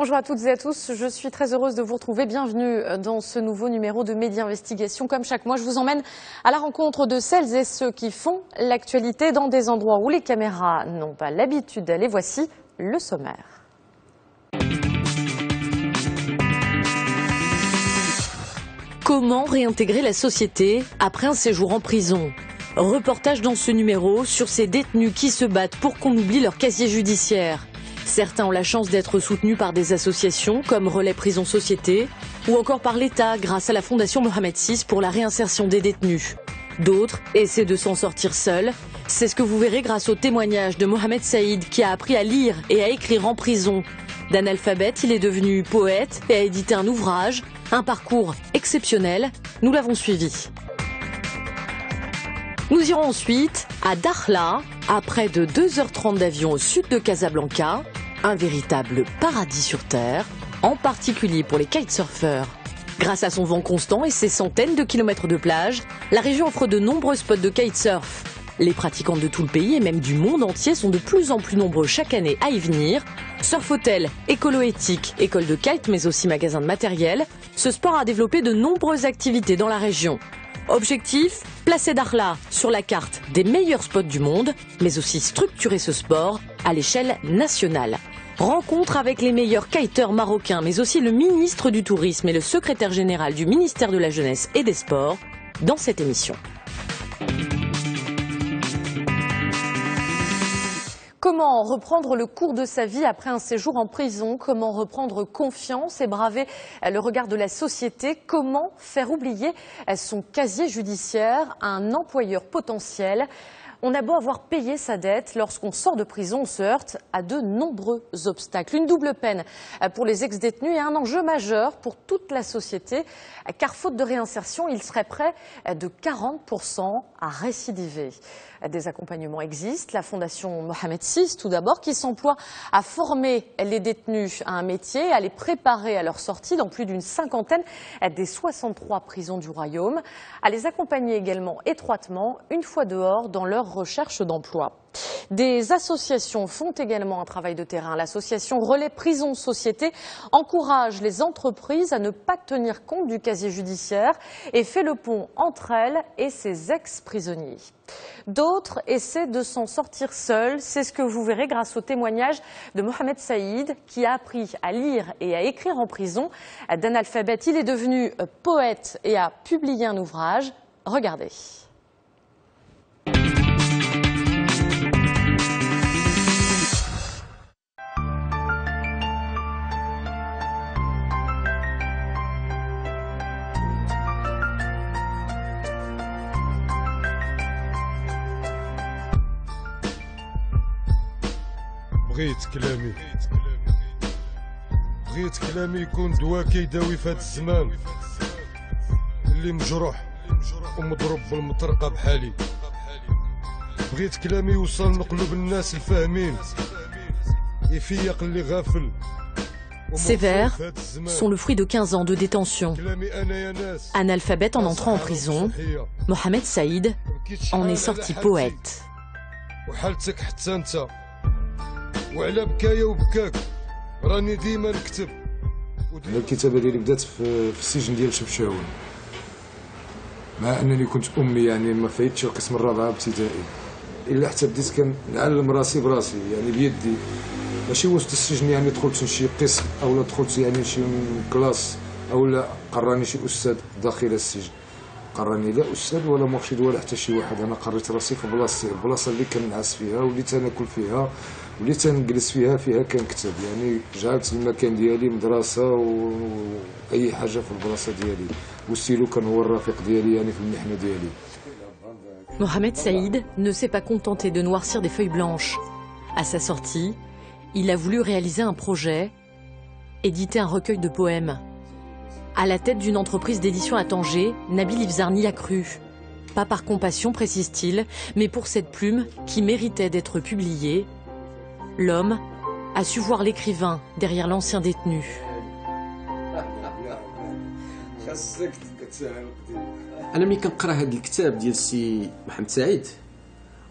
Bonjour à toutes et à tous, je suis très heureuse de vous retrouver. Bienvenue dans ce nouveau numéro de Média Investigation. Comme chaque mois, je vous emmène à la rencontre de celles et ceux qui font l'actualité dans des endroits où les caméras n'ont pas l'habitude d'aller. Voici le sommaire. Comment réintégrer la société après un séjour en prison? Reportage dans ce numéro sur ces détenus qui se battent pour qu'on oublie leur casier judiciaire. Certains ont la chance d'être soutenus par des associations comme Relais Prison Société ou encore par l'État grâce à la Fondation Mohamed VI pour la réinsertion des détenus. D'autres essaient de s'en sortir seuls. C'est ce que vous verrez grâce au témoignage de Mohamed Saïd qui a appris à lire et à écrire en prison. D'analphabète, il est devenu poète et a édité un ouvrage, un parcours exceptionnel. Nous l'avons suivi. Nous irons ensuite à Dakhla, à près de 2h30 d'avion au sud de Casablanca, un véritable paradis sur terre, en particulier pour les kitesurfers. Grâce à son vent constant et ses centaines de kilomètres de plage, la région offre de nombreux spots de kitesurf. Les pratiquants de tout le pays et même du monde entier sont de plus en plus nombreux chaque année à y venir. Surf hôtel, écolo-éthique, école de kite mais aussi magasin de matériel, ce sport a développé de nombreuses activités dans la région. Objectif, placer Dakhla sur la carte des meilleurs spots du monde, mais aussi structurer ce sport à l'échelle nationale. Rencontre avec les meilleurs kiteurs marocains, mais aussi le ministre du Tourisme et le secrétaire général du ministère de la Jeunesse et des Sports dans cette émission. Comment reprendre le cours de sa vie après un séjour en prison? Comment reprendre confiance et braver le regard de la société? Comment faire oublier son casier judiciaire à un employeur potentiel? On a beau avoir payé sa dette, lorsqu'on sort de prison, on se heurte à de nombreux obstacles. Une double peine pour les ex-détenus et un enjeu majeur pour toute la société, car faute de réinsertion, ils seraient près de 40% à récidiver. Des accompagnements existent. La Fondation Mohamed VI, tout d'abord, qui s'emploie à former les détenus à un métier, à les préparer à leur sortie dans plus d'une cinquantaine des 63 prisons du Royaume, à les accompagner également étroitement, une fois dehors, dans leur recherche d'emploi. Des associations font également un travail de terrain. L'association Relais Prison Société encourage les entreprises à ne pas tenir compte du casier judiciaire et fait le pont entre elles et ses ex-prisonniers. D'autres essaient de s'en sortir seuls. C'est ce que vous verrez grâce au témoignage de Mohamed Saïd qui a appris à lire et à écrire en prison. D'analphabète, il est devenu poète et a publié un ouvrage. Regardez. بغيت كلامي يكون دواء كيداوي في هاد الزمان اللي مجروح ومضروب بالمطرقه بحالي بغيت كلامي يوصل لقلوب الناس الفاهمين يفيق اللي غافل. Ces vers sont le fruit de 15 ans de détention. Analphabète en entrant en prison, Mohamed Saïd en est sorti poète. وعلى بكايا وبكاك راني ديما نكتب. الكتابه ديالي بدات في السجن ديال شبشاون مع انني كنت امي يعني ما فايتش القسم الرابعه ابتدائي الا حتى بديت كنعلم راسي براسي يعني بيدي ماشي وسط السجن يعني دخلت لشي قسم او دخلت يعني شي كلاس او لا قراني شي استاذ داخل السجن قراني لا استاذ ولا مرشد ولا حتى شي واحد. انا قريت راسي في بلاصتي البلاصه اللي كنعس فيها واللي تناكل فيها واللي تنجلس فيها كنكتب يعني جعلت المكان ديالي مدرسه واي حاجه في البلاصه ديالي والسيلو كان هو الرفيق ديالي يعني في المحنه ديالي. Mohamed Saïd ne s'est pas contenté de noircir des feuilles blanches. À sa sortie, il a voulu réaliser un projet, éditer un recueil de poèmes. À la tête d'une entreprise d'édition à Tanger, Nabil Ifzarni a cru. Pas par compassion, précise-t-il, mais pour cette plume qui méritait d'être publiée. L'homme a su voir l'écrivain derrière l'ancien détenu. انا ملي كنقرا هذا الكتاب ديال السي محمد سعيد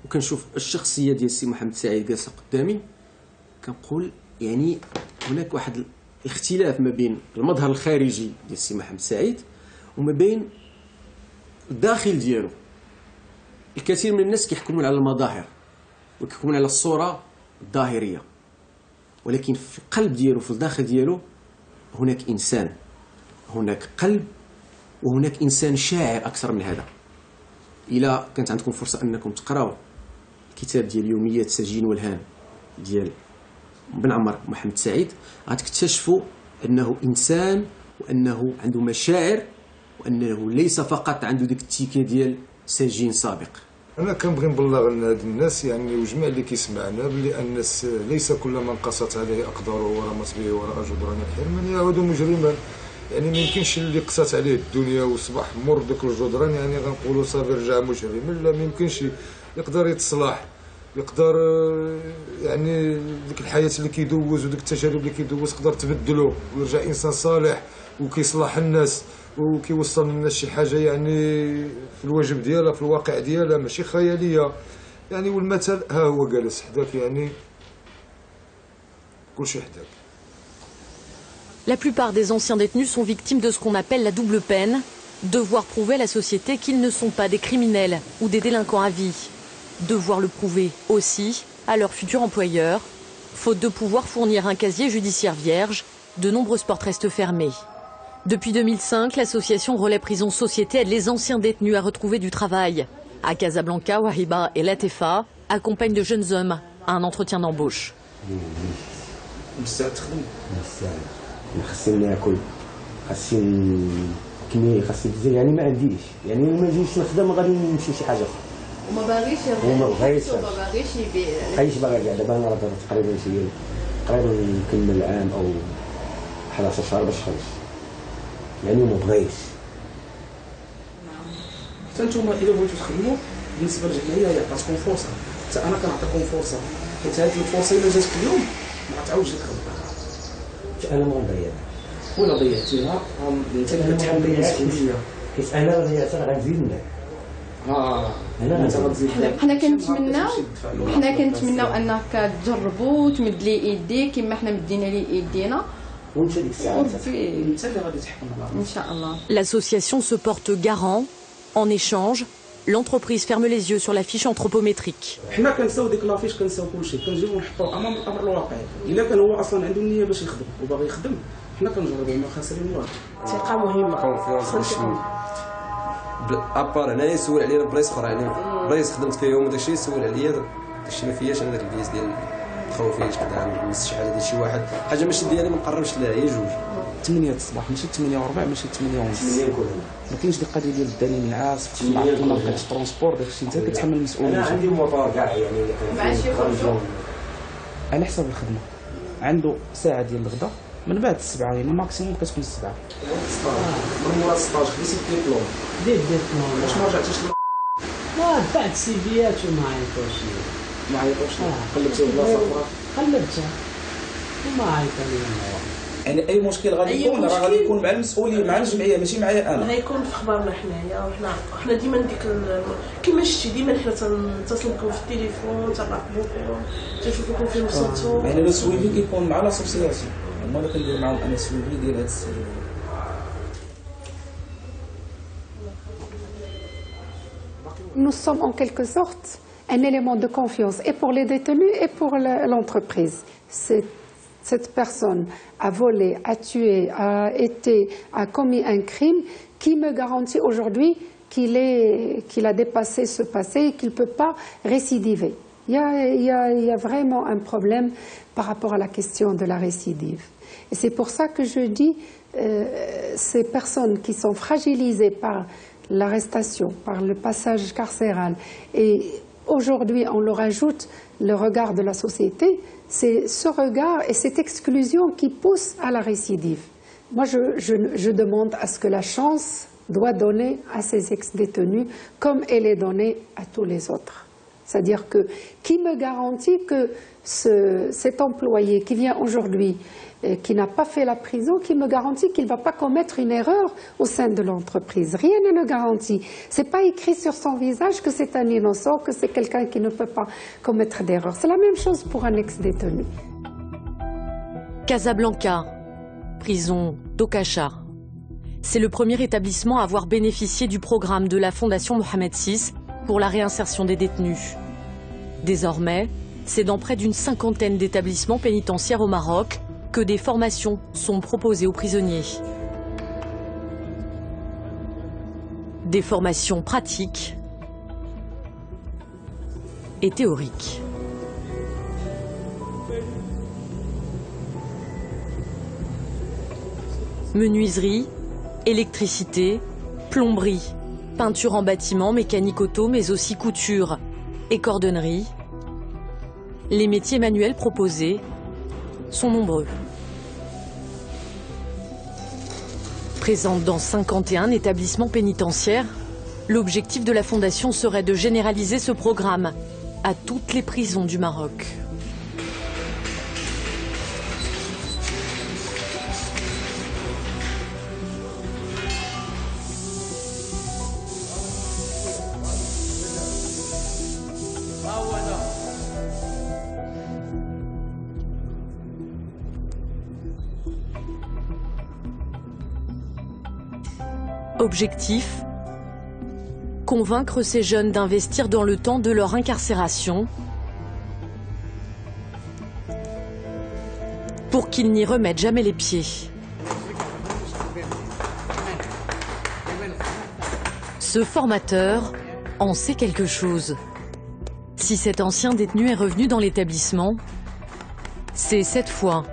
وكنشوف الشخصيه ديال السي محمد سعيد جالسه قدامي كنقول يعني هناك واحد الاختلاف ما بين المظهر الخارجي ديال السي محمد سعيد وما بين الداخل ديالو. الكثير من الناس كيحكمون على المظاهر وكيحكمون على الصورة الظاهرية، ولكن في القلب ديالو، في الداخل ديالو، هناك إنسان، هناك قلب، وهناك إنسان شاعر أكثر من هذا. إلا كانت عندكم فرصة أنكم تقراوا الكتاب ديال يوميات سجين والهان ديال بن عمر محمد سعيد، غتكتشفوا أنه إنسان وأنه عنده مشاعر وأنه ليس فقط عنده ديك التيكة ديال سجين سابق. انا كنبغي نبلغ لهاد الناس يعني وجميع اللي كيسمعنا بلي الناس ليس كل من قست عليه اقداره ورمت به وراء جدران الحرمان يعود مجرما. يعني ما يمكنش اللي قست عليه الدنيا وصبح مر ديك الجدران يعني غنقولوا صافي رجع مجرم. لا، ما يمكنش. يقدر يتصلح، يقدر يعني ديك الحياه اللي كيدوز وديك التجارب اللي كيدوز تقدر تبدلو ويرجع انسان صالح وكيصلح الناس وكيوصل للناس شي حاجه يعني في الواجب ديالها، في الواقع ديالها، ماشي خياليه يعني. والمثل ها هو جالس حداك، يعني كلشي حداك. La plupart des anciens détenus sont victimes de ce qu'on appelle la double peine, devoir prouver à la société qu'ils ne sont pas des criminels ou des délinquants à vie, devoir le prouver aussi à leur futur employeur. Faute de pouvoir fournir un casier judiciaire vierge, de nombreuses portes restent fermées. Depuis 2005, l'association Relais Prison Société aide les anciens détenus à retrouver du travail. À Casablanca, Wahiba et Latefa accompagnent de jeunes hommes à un entretien d'embauche. خاصني ناكل، خاصني كني، خاصني بزاف، يعني ما عنديش، يعني ما نجيش نخدم غادي نمشي شي حاجه اخرى. وما باغيش يبيع، عايش باغي يبيع. دابا انا راه تقريبا نكمل عام او 11 شهر باش نخلص، يعني ما بغيتش. حتى نتوما الا بغيتو تخدموا بالنسبه للجمعيه هي عطاتكم فرصه، حتى انا كنعطيكم فرصه، حيت هذه الفرصه الا جاتك اليوم ما غتعاودش تخدم. انا ما نضيعها ولا ضيعتيها انت اللي كتحمل المسؤوليه، حيت انا ضيعتها غنزيد معاك. انت غتزيد. حنا كنتمناو انك تجربوا وتمد لي ايديك كما حنا مدينا لي ايدينا، وانت ديك الساعه انت اللي غادي تحكم ان شاء الله. L'association se porte garant. En échange, l'entreprise ferme les yeux sur la fiche anthropométrique. حنا كنساو ديك لافيش، كنساو كلشي، كنجيو ونحطو امام الامر الواقعي. الا كان هو اصلا عنده النيه باش يخدم وباغي يخدم، حنا كنجربوا ما خاسرين والو. ثقه مهمه، كونفيونس باش ابار هنايا يسول عليا بلايص اخرى، يعني بلايص خدمت فيهم وداكشي يسول عليا داكشي ما فياش انا داك البياس ديال خوفيش كذا نمس شي حاجه ديال شي واحد، حاجه ماشي ديالي ما نقربش لها، هي جوج 8 الصباح ماشي 8 وربع ماشي 8 ونص. ما كاينش ديك القضيه ديال الداني النعاس في الماركه الترونسبور، داكشي انت كتحمل المسؤوليه. انا عندي موطور كاع يعني مع شي خرجوا على حسب الخدمه. عنده ساعه ديال الغداء من بعد السبعه، يعني ماكسيموم كتكون السبعه. من مورا 16 خديتي الدبلوم ديت باش ما رجعتيش بعد سيفيات وما عيطوش ما عيطوش. قلبتي بلاصه اخرى؟ قلبتها وما عيطوا يعني اي مشكل غادي يكون راه غادي يكون مع المسؤولين، مع الجمعيه ماشي معايا انا. غيكون في خبارنا حنايا، وحنا ديما ديك كيما شتي ديما حنا تنتصلوا بكم في التليفون، تنراقبوكم، تنشوفوكم فين وصلتوا. يعني لو سويفي كيكون مع لاسوسياسيون، هما اللي كندير معاهم انا سويفي ديال هاد السيد. Nous sommes en quelque sorte un élément de confiance et pour les détenus et pour l'entreprise. Cette personne a volé, a tué, a commis un crime qui me garantit aujourd'hui qu'il a dépassé ce passé et qu'il ne peut pas récidiver. Il y a vraiment un problème par rapport à la question de la récidive. Et c'est pour ça que je dis ces personnes qui sont fragilisées par l'arrestation, par le passage carcéral, et aujourd'hui on leur ajoute le regard de la société, c'est ce regard et cette exclusion qui pousse à la récidive. Moi je demande à ce que la chance doit donner à ces ex-détenus comme elle est donnée à tous les autres. C'est-à-dire que qui me garantit que cet employé qui vient aujourd'hui, qui n'a pas fait la prison, qui me garantit qu'il ne va pas commettre une erreur au sein de l'entreprise. Rien ne le garantit. Ce n'est pas écrit sur son visage que c'est un innocent, que c'est quelqu'un qui ne peut pas commettre d'erreur. C'est la même chose pour un ex-détenu. Casablanca, prison d'Okacha. C'est le premier établissement à avoir bénéficié du programme de la Fondation Mohamed VI pour la réinsertion des détenus. Désormais, c'est dans près d'une cinquantaine d'établissements pénitentiaires au Maroc que des formations sont proposées aux prisonniers. Des formations pratiques et théoriques. Menuiserie, électricité, plomberie, peinture en bâtiment, mécanique auto, mais aussi couture et cordonnerie. Les métiers manuels proposés sont nombreux. Présente dans 51 établissements pénitentiaires, l'objectif de la Fondation serait de généraliser ce programme à toutes les prisons du Maroc. Objectif : convaincre ces jeunes d'investir dans le temps de leur incarcération pour qu'ils n'y remettent jamais les pieds. Ce formateur en sait quelque chose. Si cet ancien détenu est revenu dans l'établissement, c'est cette fois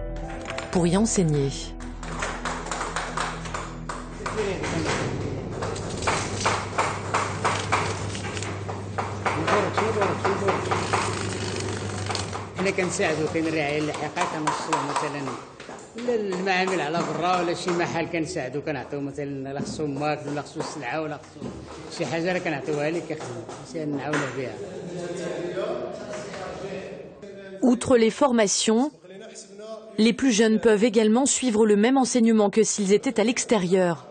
pour y enseigner. حنا كنساعدو كاين الرعايه اللاحقه كنوصلوا مثلا المعامل على برا ولا شي محل كنساعدو كنعطيو مثلا لا خصو ماكل ولا خصو السلعه ولا خصو شي حاجه راه كنعطيوها ليه كيخدم عشان نعاونوه بها. Outre les formations, les plus jeunes peuvent également suivre le même enseignement que s'ils étaient à l'extérieur.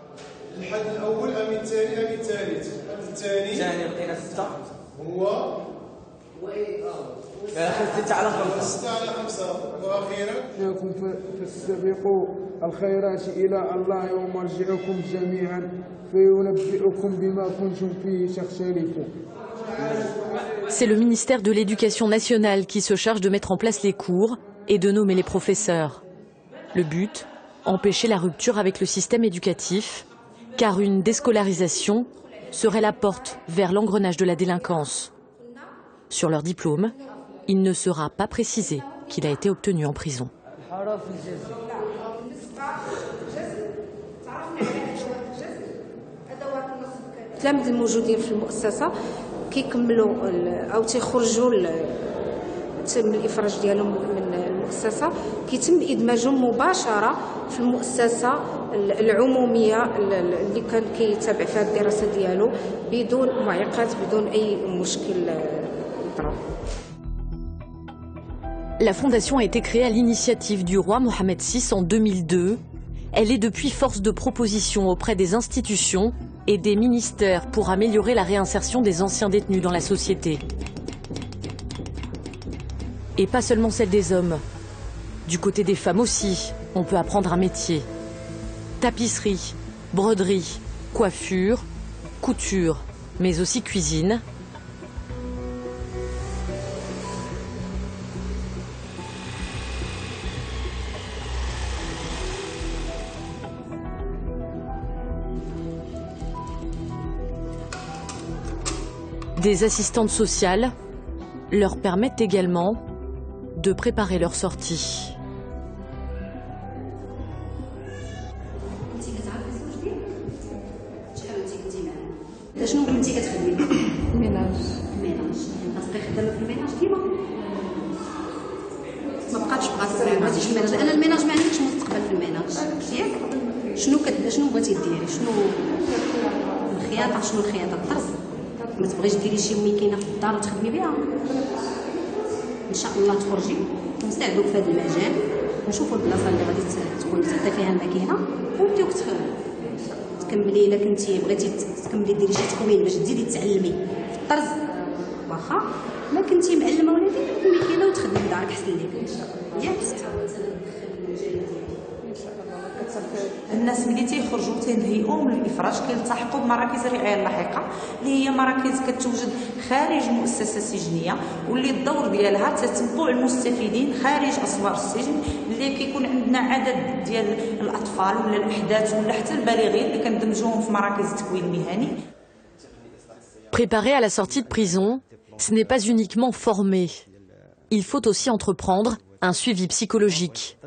C'est le ministère de l'Éducation nationale qui se charge de mettre en place les cours et de nommer les professeurs. Le but, empêcher la rupture avec le système éducatif, car une déscolarisation serait la porte vers l'engrenage de la délinquance. Sur leur diplôme, il ne sera pas précisé qu'il a été obtenu en prison. التلاميذ الموجودين في المؤسسه كيكملوا او تيخرجوا تم الافراج ديالهم من المؤسسه كيتم ادماجهم مباشره في المؤسسه العموميه اللي كان كيتابع فيها الدراسه ديالو بدون معيقات بدون اي مشكل. La fondation a été créée à l'initiative du roi Mohamed VI en 2002. Elle est depuis force de proposition auprès des institutions et des ministères pour améliorer la réinsertion des anciens détenus dans la société. Et pas seulement celle des hommes. Du côté des femmes aussi, on peut apprendre un métier. Tapisserie, broderie, coiffure, couture, mais aussi cuisine. Des assistantes sociales leur permettent également de préparer leur sortie. شنو كنتي كتخدمي؟ الميناج. غتبقاي خدامه في الميناج ديما؟ ما بقاتش بغاتي في الميناج، لان الميناج ما عندكش مستقبل في الميناج، ياك؟ شنو بغيتي ديري؟ شنو الخياطه؟ شنو الخياطه؟ الطرز؟ ما تبغيش ديري شي ميكينه في الدار وتخدمي بها؟ ان شاء الله تخرجي ونساعدوك في هذا المجال ونشوفوا البلاصه اللي غادي تكون تحت فيها الماكينه ونبداوك تكملي. الا كنتي بغيتي تكملي ديري شي تكوين باش تزيدي تعلمي في الطرز واخا ما كنتي معلمه ولا ديري الماكينه وتخدمي دارك احسن لك ياك. الناس ملي تيخرجوا تنهيئوا من الافراج كيلتحقوا بمراكز الرعايه اللاحقه اللي هي مراكز كتوجد خارج مؤسسه سجنيه، واللي الدور ديالها تتبع المستفيدين خارج اسوار السجن، اللي كيكون عندنا عدد ديال الاطفال ولا الاحداث ولا حتى البالغين اللي كندمجوهم في مراكز التكوين المهني. Préparer à la sortie de prison, ce n'est pas uniquement former. Il faut aussi entreprendre un suivi psychologique.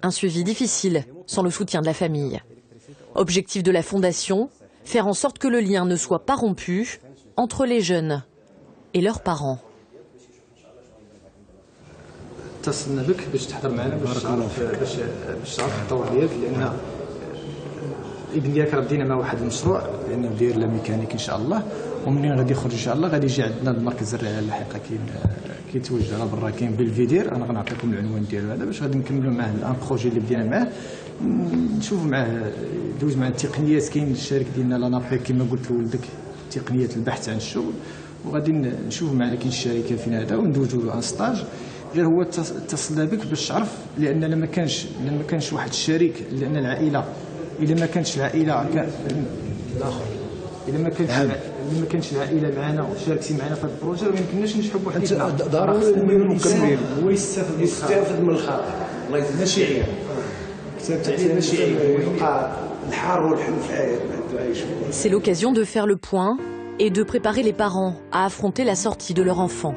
Un suivi difficile, sans le soutien de la famille. Objectif de la Fondation, faire en sorte que le lien ne soit pas rompu entre les jeunes et leurs parents. اتصلنا بك باش تحضر معنا باش تعرف الدور ديالك، لان الابن ديالك راه بدينا مع واحد المشروع لانه داير لا ميكانيك ان شاء الله، ومنين غادي يخرج ان شاء الله غادي يجي عندنا المركز الرعايه اللاحقه كيتواجد على برا، كاين بالفيدير. انا غنعطيكم العنوان ديالو هذا باش غادي نكملوا معاه الان بروجي اللي بدينا معاه، نشوفوا معاه دوز مع التقنيات. كاين الشركه ديالنا لانابيك كما قلت لولدك تقنيات البحث عن الشغل، وغادي نشوفوا معاه كاين الشركه فين هذا وندوزوا له ان ستاج. غير هو اتصلنا بك باش تعرف، لان لما كانش واحد الشريك، لان العائله الا ما كانتش العائله الا ما كانتش العائله معنا وشاركتي معنا في هذا البروجي ما يمكنناش نجحوا بوحدنا. ضروري المكمل هو يستافد من الخاطر، الله يزيد ماشي عيب. كتبت عليه ماشي عيب، يبقى الحار والحلو في الحياه ما عايش. C'est l'occasion de faire le point et de préparer les parents à affronter la sortie de leur enfant.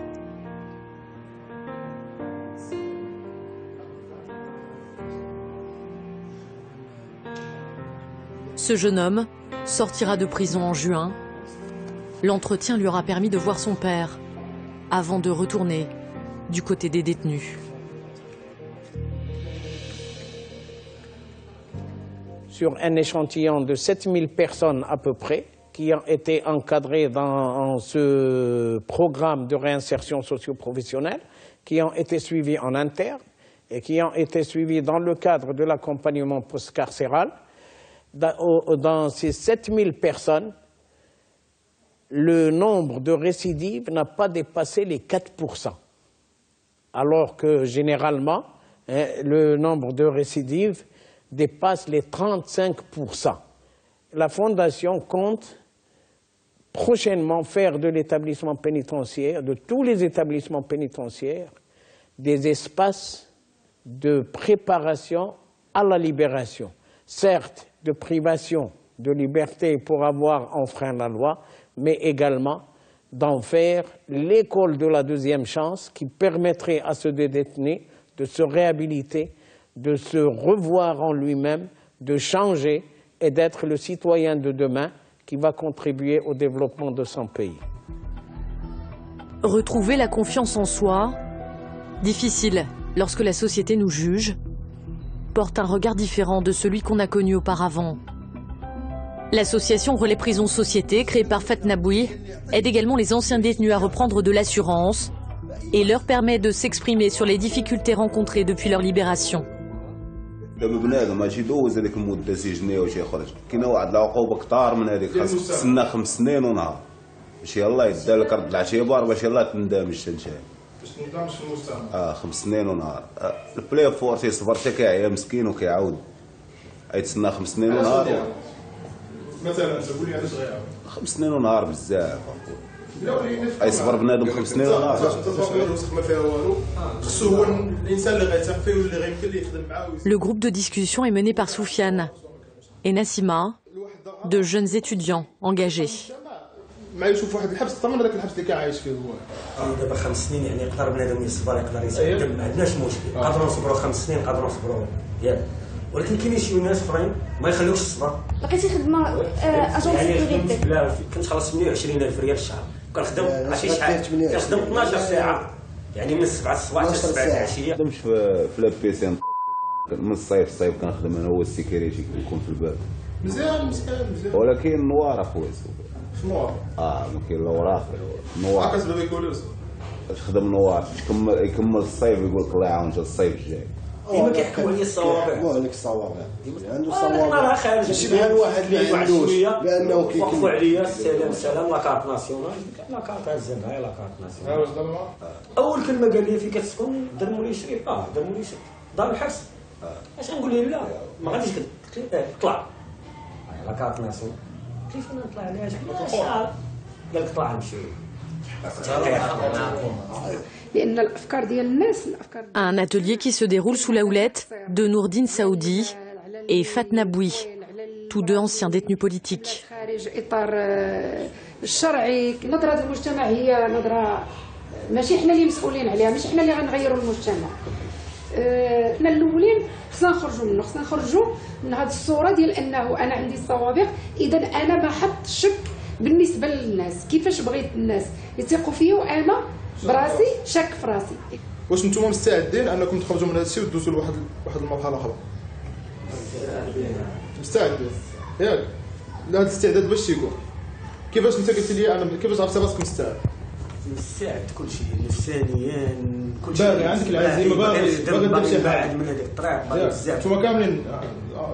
Ce jeune homme sortira de prison en juin. L'entretien lui aura permis de voir son père avant de retourner du côté des détenus. Sur un échantillon de 7000 personnes à peu près, qui ont été encadrées dans ce programme de réinsertion socio-professionnelle, qui ont été suivies en interne et qui ont été suivies dans le cadre de l'accompagnement post-carcéral. Dans ces 7000 personnes, le nombre de récidives n'a pas dépassé les 4%, alors que généralement, le nombre de récidives dépasse les 35%. La Fondation compte prochainement faire de l'établissement pénitentiaire, de tous les établissements pénitentiaires, des espaces de préparation à la libération. Certes, de privation de liberté pour avoir enfreint la loi, mais également d'en faire l'école de la deuxième chance qui permettrait à ce détenu de se réhabiliter, de se revoir en lui-même, de changer et d'être le citoyen de demain qui va contribuer au développement de son pays. Retrouver la confiance en soi, difficile lorsque la société nous juge, porte un regard différent de celui qu'on a connu auparavant. L'association Relais Prison Société, créée par Fatna Bouy, aide également les anciens détenus à reprendre de l'assurance et leur permet de s'exprimer sur les difficultés rencontrées depuis leur libération. لما بنادم ماشي يدوز هذيك المده السجنيه واش يخرج، كاينه واحد العقوبه كثار من هذيك، خاصك تستنى 5 سنين ونهار باش يلاه يدار لك رد العشيه بار باش يلاه تندمج تنشاف. باش تندمج في المجتمع. 5 سنين ونهار. البلاي فور تيصبر حتى كيعيا مسكين وكيعاود. يتسنى 5 سنين ونهار. مثلا تقول لي علاش غير 5 سنين ونهار بزاف. يصبر بنادم 5 سنين ونهار. ما فيها والو. خصو هو الانسان اللي غيثق فيه واللي غيمكن ليه يخدم معاه. Le groupe de discussion est mené par Soufiane et Nassima, de jeunes étudiants engagés. ما يشوف واحد الحبس طبعا هذاك الحبس اللي كيعايش فيه هو. دابا 5 سنين يعني يقدر بنادم يصبر يقدر يتقدم، ما عندناش مشكل، نقدروا نصبروا 5 سنين نقدروا نصبروا ياك، ولكن كاين شي ناس اخرين ما يخليوش الصبر. لقيتي خدمه اجون سيكوريتي؟ لا كنخلص 120,000 ريال الشهر، كنخدم عرفتي شحال؟ كنخدم 12 ساعه، يعني من 7 الصباح حتى 7 العشيه. خدمت في لابيسين من الصيف كنخدم انا هو السيكوريتي كيكون في الباب. مزيان. ولكن نوار اخويا نوار. ما كاين لا وراخر نوار. كتبدا بيكولوس. تخدم نوار يكمل الصيف يقول لك الله يعاون جا الصيف الجاي. ديما كيحكوا عليا الصوابع. مو عليك الصوابع. عنده صوابع. ماشي بحال واحد اللي عندوش بانه كيكون عليا السلام لا كارت ناسيونال، لا كارت هزها لا كارت ناسيونال. اول كلمه قال لي فين كتسكن؟ درمولي شريف. درمولي شريف دار الحبس. اش نقول له لا ما غاديش طلع لا كارت ناسيون كيف نطلع علاش قال لك طلع نمشي. Un atelier qui se déroule sous la houlette de Nourdine Saoudi et Fatna Boui, tous deux anciens détenus politiques. ماشي احنا اللي مسؤولين عليها، مش احنا اللي غنغيروا المجتمع. احنا الاولين خصنا نخرجوا منه، خصنا نخرجوا من هذه الصوره ديال انه انا عندي السوابق، اذا انا ما حط الشك بالنسبه للناس. كيفاش بغيت الناس يثيقوا فيا وانا براسي شك في راسي. واش نتوما مستعدين انكم تخرجوا من هذا الشيء وتدوزوا لواحد المرحله اخرى؟ مستعدين ياك؟ هذا الاستعداد باش يكون كيفاش انت قلت لي انا كيفاش عرفت راسك مستعد؟ مستعد كل شيء نفسانيا كل شيء. باغي عندك العزيمه باغي دير شي حاجه من هذيك الطريق باغي بزاف. نتوما كاملين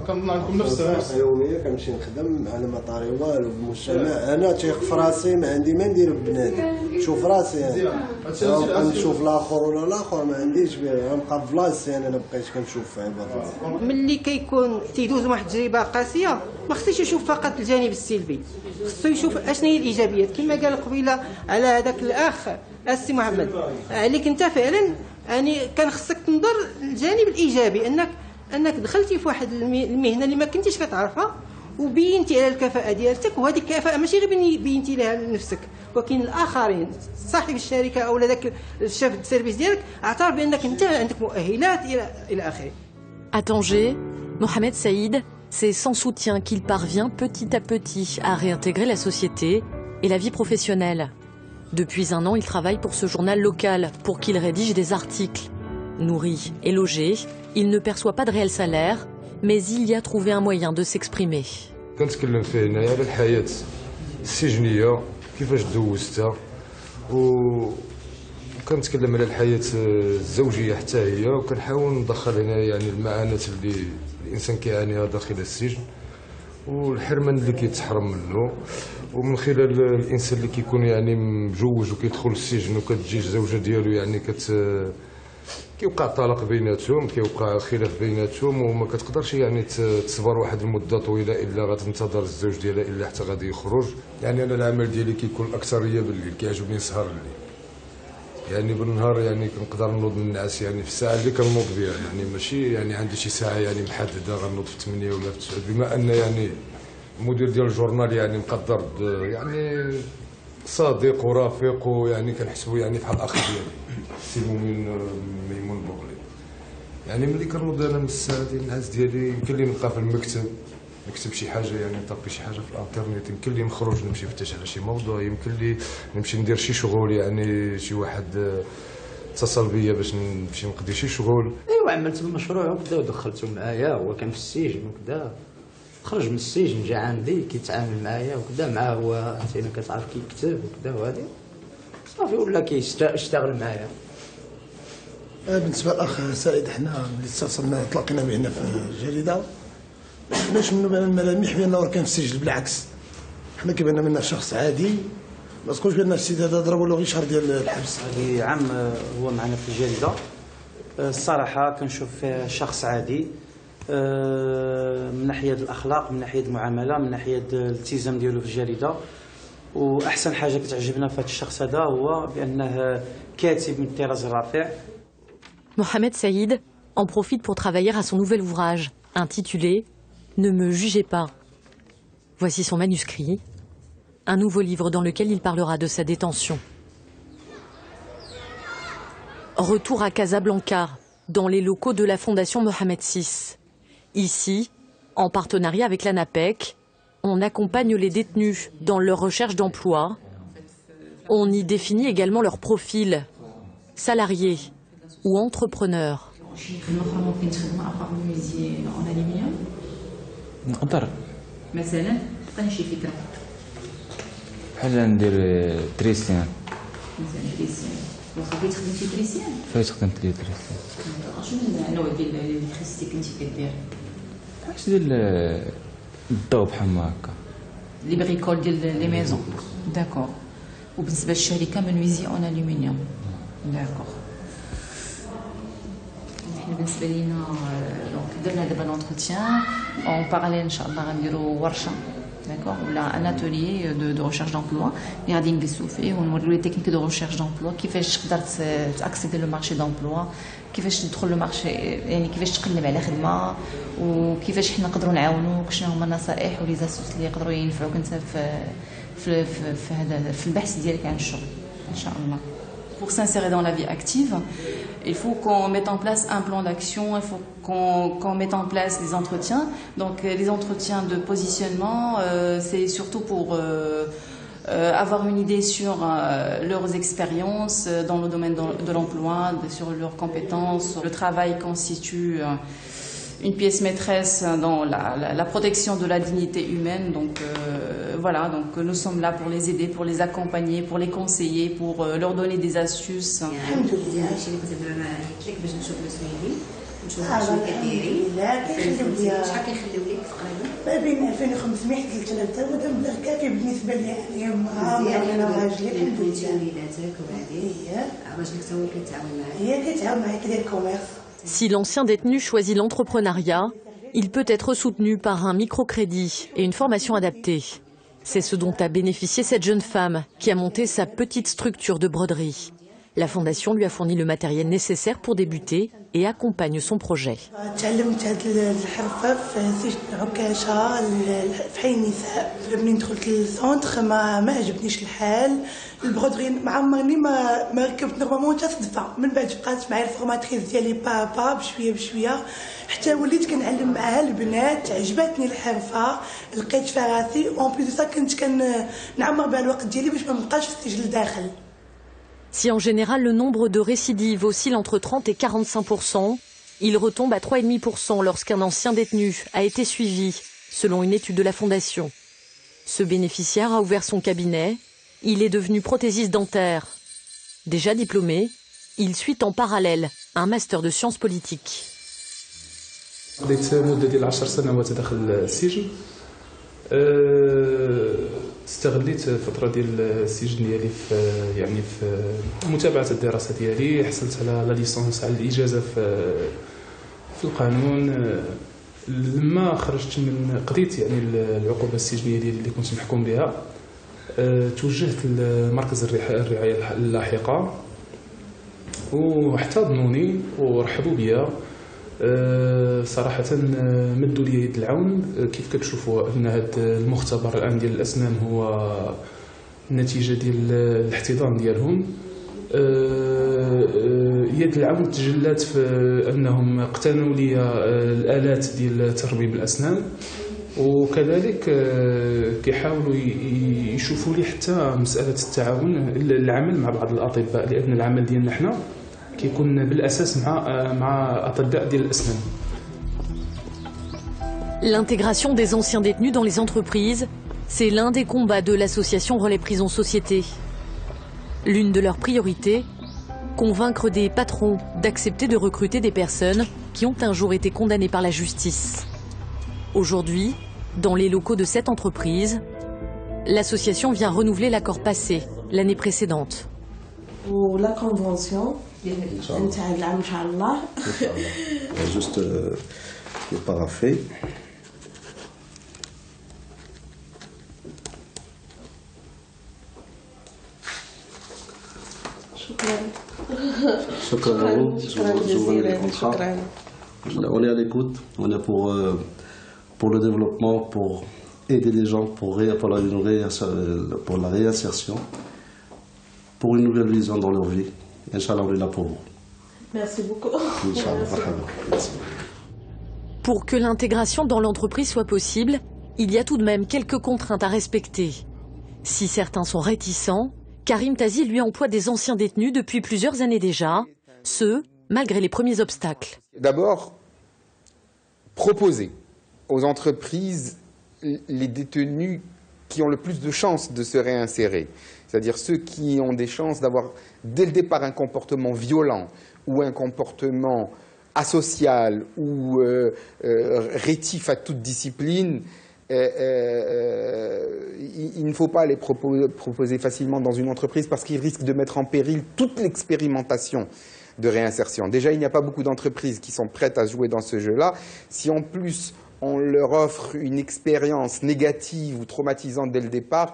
كنظن عندكم نفس يوميا كنمشي نخدم على ما طاري والو بالمجتمع. انا تيق في راسي ما عندي ما ندير ببنادم. نشوف راسي انا نشوف الاخر ولا الاخر ما عنديش بيه. غنبقى في بلاصتي انا بقيت كنشوف في عباد الله. ملي كيكون تيدوز واحد التجربه قاسيه ما خصوش يشوف فقط الجانب السلبي، خصو يشوف اشنو هي الايجابيات. كما قال قبيله على هذاك الاخ السي محمد عليك انت فعلا يعني كان خصك تنظر للجانب الايجابي، انك دخلتي في واحد المهنه اللي ما كنتيش كتعرفها وبينتي على الكفاءه ديالتك، وهذه الكفاءه ماشي غير بينتي لها لنفسك ولكن الاخرين. صاحب الشركه او ذاك الشاف السيرفيس ديالك اعترف بانك انت عندك مؤهلات الى اخره. À Tanger, Mohamed Saïd, c'est sans soutien qu'il parvient petit à petit à réintégrer la société et la vie professionnelle. Depuis un an, il travaille pour ce journal local pour qu'il rédige des articles. Nourri et logé, il ne perçoit pas de réel salaire, mais il y a trouvé un moyen de s'exprimer. كنتكلم فيه هنايا على الحياة السجنية كيفاش دوزتها، وكنتكلم على الحياة الزوجية حتى هي، وكنحاول ندخل هنا يعني المعاناة اللي الإنسان كيعانيها داخل السجن والحرمان اللي كيتحرم منه. ومن خلال الإنسان اللي كيكون يعني مجوج وكيدخل السجن وكتجي الزوجة ديالو يعني كيوقع طلاق بيناتهم، كيوقع خلاف بيناتهم، وما كتقدرش يعني تصبر واحد المده طويله الا غتنتظر الزوج ديالها الا حتى غادي يخرج. يعني انا العمل ديالي كيكون اكثريه بالليل، كيعجبني نسهر الليل. يعني بالنهار يعني كنقدر نوض النعاس يعني في الساعه اللي كنوض بها، يعني ماشي يعني عندي شي ساعه يعني محدده غنوض في 8 ولا في 9، بما ان يعني المدير ديال الجورنال يعني مقدر يعني صديق ورفيق، ويعني كنحسبو يعني بحال الاخ ديالي سي ميمون بوغلي. يعني ملي كنوض انا من الساعه ديال النعاس ديالي يمكن لي نبقى في المكتب نكتب شي حاجه، يعني نطبي شي حاجه في الانترنت، يمكن لي نخرج نمشي نفتش على شي موضوع، يمكن لي نمشي ندير شي شغل، يعني شي واحد اتصل بيا باش نمشي نقضي شي شغل. ايوا عملت المشروع وكذا ودخلته معايا، هو كان في السجن وكذا، خرج من السجن جا عندي كيتعامل معايا وكذا، معاه هو انت كتعرف كيكتب وكذا وهذه صافي ولا كيشتغل معايا. بالنسبه للاخ سعيد، حنا ملي اتصلنا تلاقينا به هنا في الجريده ما شفناش منه بان الملامح بانه كان في السجن، بالعكس حنا كيبان لنا شخص عادي، ما تقولش بان السيد هذا ضربوا له غير شهر ديال الحبس. هذه عام هو معنا في الجريده، الصراحه كنشوف فيه شخص عادي من ناحيه الاخلاق، من ناحيه المعامله، من ناحيه الالتزام ديالو في الجريده. واحسن حاجه كتعجبنا في هذا الشخص هذا هو بانه كاتب من الطراز الرفيع. Mohamed Saïd en profite pour travailler à son nouvel ouvrage, intitulé « Ne me jugez pas ». Voici son manuscrit, un nouveau livre dans lequel il parlera de sa détention. Retour à Casablanca, dans les locaux de la Fondation Mohamed VI. Ici, en partenariat avec l'ANAPEC, on accompagne les détenus dans leur recherche d'emploi. On y définit également leur profil, salariés ou entrepreneurs. نقدر مثلا عطيني شي فكره. حاجه ندير تريسيان. مثلا تريسيان. وصافي خدمتي تريسيان؟ فاش خدمت لي تريسيان. شنو النوع ديال الكريستي كنتي كدير؟ حاجه ديال الضو بحال هكا. لي بريكول ديال لي ميزون. داكور. وبالنسبه للشركه منويزي اون الومنيوم. داكور. بالنسبه لينا دونك درنا دابا l'entretien en parallèle ان شاء الله غنديروا ورشه d'accord ou là un atelier de recherche d'emploi اللي غادي نجلسوا فيه ونوريو لي تكنيك دو recherche d'emploi كيفاش تقدر تاكسيدي لو مارشي d'emploi كيفاش تدخل لو مارشي يعني كيفاش تقلب على خدمه وكيفاش حنا نقدروا نعاونوك شنو هما النصائح ولي زاسوس اللي يقدروا ينفعوك انت في هذا في البحث ديالك عن الشغل ان شاء الله. Pour s'insérer dans la vie active, il faut qu'on mette en place un plan d'action, il faut qu'on mette en place des entretiens. Donc les entretiens de positionnement, c'est surtout pour avoir une idée sur leurs expériences dans le domaine de l'emploi, sur leurs compétences. Le travail constitue une pièce maîtresse dans la protection de la dignité humaine. Donc voilà, donc nous sommes là pour les aider, pour les accompagner, pour les conseiller, pour leur donner des astuces. ما بين 2500 حتى 3000 وهذا مبلغ كافي بالنسبه لي يعني امها انا راجلي الحمد لله وليداتك وهذه هي راجلك تا هو كيتعاون معايا هي كيتعاون معايا كيدير كوميرس. Si l'ancien détenu choisit l'entrepreneuriat, il peut être soutenu par un microcrédit et une formation adaptée. C'est ce dont a bénéficié cette jeune femme qui a monté sa petite structure de broderie. La fondation lui a fourni le matériel nécessaire pour débuter et accompagne son projet. تعلمت هذه الحرفه في سجن عكاشه في حي النساء. منين دخلت للسونتر ما عجبنيش الحال. البرودري ما عمرني ما ركبت نورمالمون حتى صدفه. من بعد بقات معايا الفورماتريس ديالي بابا بشويه بشويه حتى وليت كنعلم معاها البنات. عجبتني الحرفه لقيت فيها راسي اون بليس سا كنت كنعمر بها الوقت ديالي باش ما نبقاش في السجن لداخل. Si en général le nombre de récidives oscille entre 30 et 45%, il retombe à 3,5% lorsqu'un ancien détenu a été suivi, selon une étude de la Fondation. Ce bénéficiaire a ouvert son cabinet, il est devenu prothésiste dentaire. Déjà diplômé, il suit en parallèle un master de sciences politiques. قضيت مدة ديال 10 سنوات داخل السجن. استغليت الفترة ديال السجن ديالي في متابعة الدراسة ديالي. حصلت على لا ليسونس على الإجازة في القانون. لما خرجت من قضيت يعني العقوبة السجنية ديالي اللي كنت محكوم بها توجهت لمركز الرعاية اللاحقة واحتضنوني ورحبوا بيا. صراحة مدوا لي يد العون. كيف كتشوفوا ان هذا المختبر الان ديال الاسنان هو النتيجة ديال الاحتضان ديالهم. يد العون تجلات في انهم اقتنوا لي الالات ديال ترميم الاسنان وكذلك كيحاولوا يشوفوا لي حتى مسألة التعاون العمل مع بعض الأطباء لأن العمل ديالنا حنا كيكون بالأساس مع أطباء ديال الأسنان. L'intégration des anciens détenus dans les entreprises, c'est l'un des combats de l'association Relais Prison Société. L'une de leurs priorités, convaincre des patrons d'accepter de recruter des personnes qui ont un jour été condamnées par la justice. Aujourd'hui, dans les locaux de cette entreprise, l'association vient renouveler l'accord passé l'année précédente. Pour la convention, juste le paraffé. On est à l'écoute, on est pour le développement, pour aider les gens, pour la réinsertion, pour une nouvelle vision dans leur vie. Inch'Allah, on est là pour vous. Merci beaucoup. Merci. Pour que l'intégration dans l'entreprise soit possible, il y a tout de même quelques contraintes à respecter. Si certains sont réticents, Karim Tazi lui emploie des anciens détenus depuis plusieurs années déjà, ce, malgré les premiers obstacles. D'abord, proposer aux entreprises les détenus qui ont le plus de chances de se réinsérer, c'est-à-dire ceux qui ont des chances d'avoir dès le départ un comportement violent ou un comportement asocial ou rétif à toute discipline. Il ne faut pas les proposer facilement dans une entreprise parce qu'ils risquent de mettre en péril toute l'expérimentation de réinsertion. Déjà, il n'y a pas beaucoup d'entreprises qui sont prêtes à jouer dans ce jeu-là. Si en plus on leur offre une expérience négative ou traumatisante dès le départ,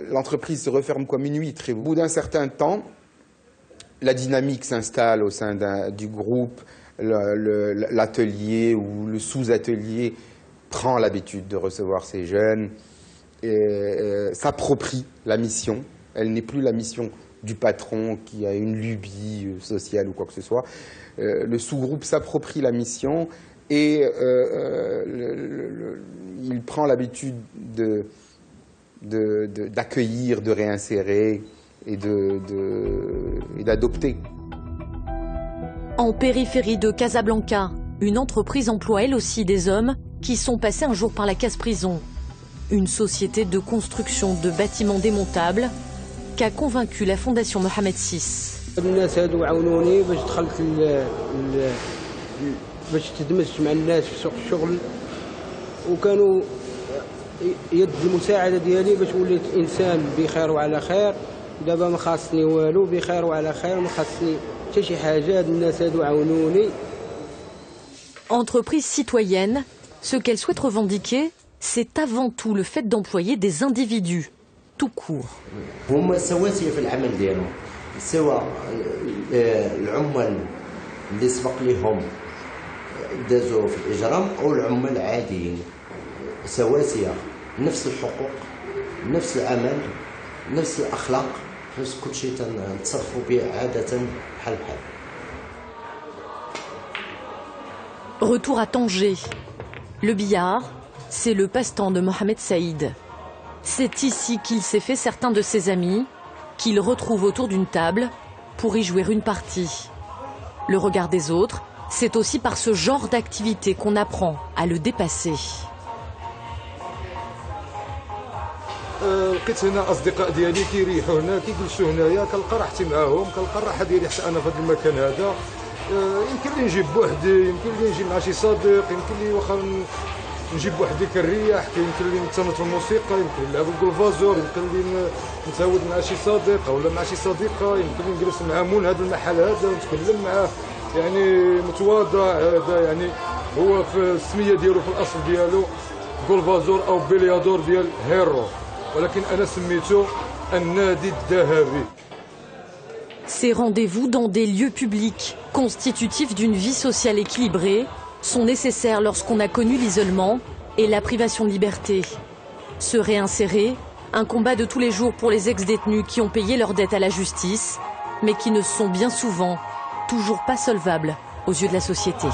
l'entreprise se referme comme une huître. Et au bout d'un certain temps, la dynamique s'installe au sein du groupe, l'atelier ou le sous-atelier prend l'habitude de recevoir ces jeunes, s'approprie la mission. Elle n'est plus la mission du patron qui a une lubie sociale ou quoi que ce soit. Le sous-groupe s'approprie la mission et il prend l'habitude d'accueillir, de réinsérer et d'adopter. En périphérie de Casablanca, une entreprise emploie elle aussi des hommes qui sont passés un jour par la case-prison. Une société de construction de bâtiments démontables qu'a convaincu la Fondation Mohamed VI. الناس هادو عاونوني باش دخلت باش تدمجت مع الناس في سوق الشغل وكانوا يد المساعده ديالي باش وليت انسان بخير وعلى خير. دابا ما خاصني والو، بخير وعلى خير، ما خاصني حتى شي حاجه. هاد الناس هادو عاونوني. Entreprise citoyenne, ce qu'elle souhaite revendiquer, c'est avant tout le fait d'employer des individus, tout court. هما سواسية في العمل ديالهم، سواء العمال اللي سبق لهم دازوا في الإجرام أو العمال العاديين، سواسية، نفس الحقوق، نفس العمل، نفس الأخلاق، نفس كل شيء تنتصرفوا به عادة بحال بحال. Retour à Tanger. Le billard, c'est le passe-temps de Mohamed Saïd. C'est ici qu'il s'est fait certains de ses amis, qu'il retrouve autour d'une table pour y jouer une partie. Le regard des autres, c'est aussi par ce genre d'activité qu'on apprend à le dépasser. لقيت هنا اصدقاء ديالي كيريحوا هنا كيجلسوا هنايا، كنلقى راحتي معاهم، كنلقى الراحه ديالي حتى انا في هذا المكان هذا. يمكن لي نجيب بوحدي، يمكن لي نجي مع شي صديق، يمكن لي واخا نجيب بوحدي كنريح، يمكن لي نتسنط في الموسيقى، يمكن لي نلعب الكولفازور، يمكن لي نتعاود مع شي صديق ولا مع شي صديقه، يمكن لي نجلس مع مول هذا المحل هذا ونتكلم معاه. يعني متواضع هذا، يعني هو في السميه ديالو في الاصل ديالو كولفازور او بليادور ديال هيرو، ولكن انا سميته النادي الذهبي. Ces rendez-vous dans des lieux publics, constitutifs d'une vie sociale équilibrée, sont nécessaires lorsqu'on a connu l'isolement et la privation de liberté. Se réinsérer, un combat de tous les jours pour les ex-détenus qui ont payé leurs dettes à la justice, mais qui ne sont bien souvent toujours pas solvables aux yeux de la société.